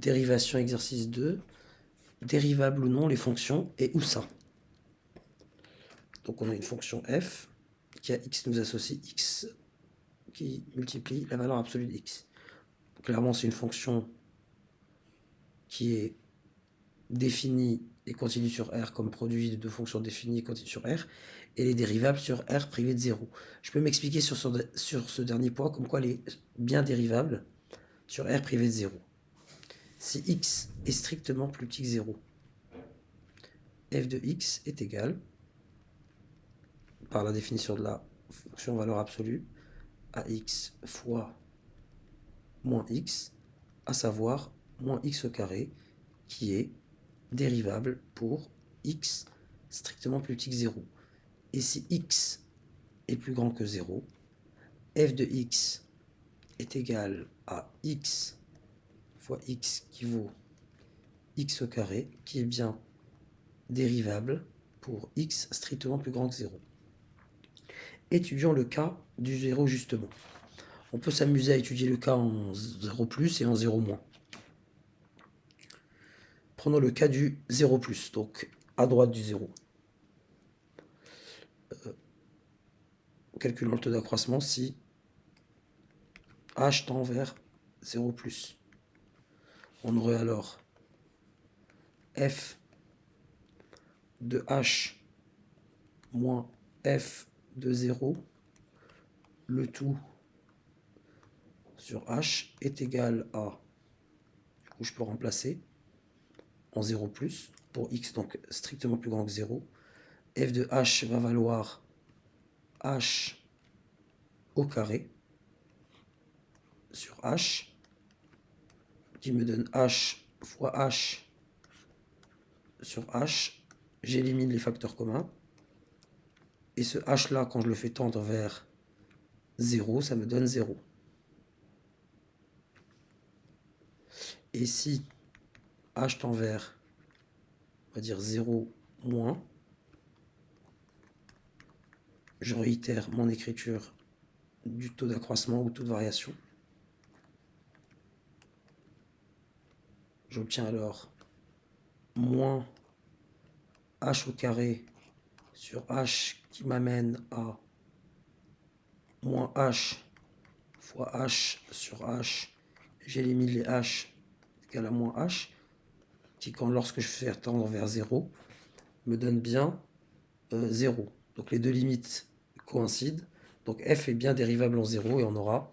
Dérivation exercice 2. Dérivables ou non les fonctions et où ça. Donc on a une fonction f qui à x nous associe x qui multiplie la valeur absolue de x. Clairement c'est une fonction qui est définie et continue sur R comme produit de deux fonctions définies et continue sur R, et les dérivables sur R privé de 0. Je peux m'expliquer sur ce dernier point comme quoi elle est bien dérivable sur R privé de 0. Si x est strictement plus petit que 0, f de x est égal, par la définition de la fonction valeur absolue, à x fois moins x, à savoir moins x au carré, qui est dérivable pour x strictement plus petit que 0. Et si x est plus grand que 0, f de x est égal à x fois x qui vaut x au carré, qui est bien dérivable pour x strictement plus grand que 0. Étudions le cas du 0 justement. On peut s'amuser à étudier le cas en 0 plus et en 0 moins. Prenons le cas du 0 plus, donc à droite du 0. Calculons le taux d'accroissement si h tend vers 0 plus. On aurait alors f de h moins f de 0, le tout sur h est égal à, du coup je peux remplacer en 0 plus pour x donc strictement plus grand que 0. F de h va valoir h au carré sur h, qui me donne h fois h sur h. J'élimine les facteurs communs. Et ce h là, quand je le fais tendre vers 0, ça me donne 0. Et si h tend vers, on va dire 0 moins, je réitère mon écriture du taux d'accroissement ou taux de variation. J'obtiens alors moins h au carré sur h qui m'amène à moins h fois h sur h. J'élimine les h égale à moins h, qui lorsque je fais tendre vers 0, me donne bien 0. Donc les deux limites coïncident. Donc f est bien dérivable en 0 et on aura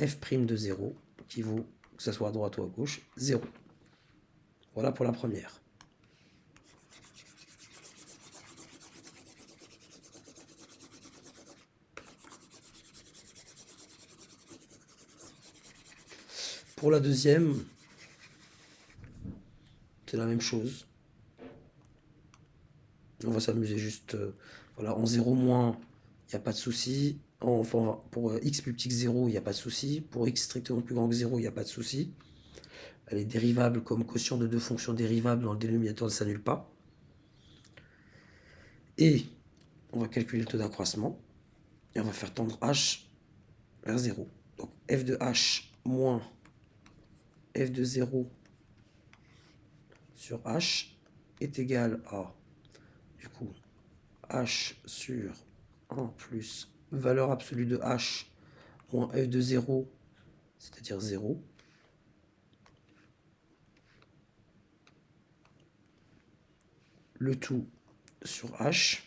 f' de 0 qui vaut, que ce soit à droite ou à gauche, 0. Voilà pour la première. Pour la deuxième, c'est la même chose. On va s'amuser juste, voilà, en 0 moins, il n'y a pas de souci. Enfin, pour x plus petit que 0, il n'y a pas de souci. Pour x strictement plus grand que 0, il n'y a pas de souci. Elle est dérivable comme quotient de deux fonctions dérivables dans le dénominateur ne s'annule pas. Et on va calculer le taux d'accroissement. Et on va faire tendre h vers 0. Donc f de h moins f de 0 sur h est égal à, du coup, h sur 1 plus valeur absolue de h moins f de 0, c'est-à-dire 0. Le tout sur h.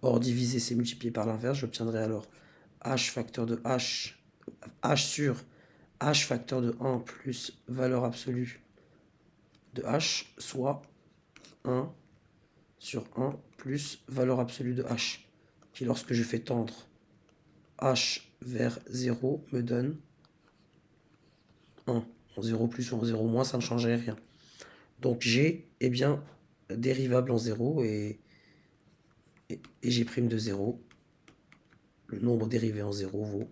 Or, diviser, c'est multiplié par l'inverse. J'obtiendrai alors h facteur de h sur h facteur de 1 plus valeur absolue de h, soit 1 sur 1 plus valeur absolue de h, qui lorsque je fais tendre h vers 0 me donne 1. En 0 plus ou en 0 moins, ça ne changerait rien. Donc g est bien dérivable en 0 et g' de 0, le nombre dérivé en 0 vaut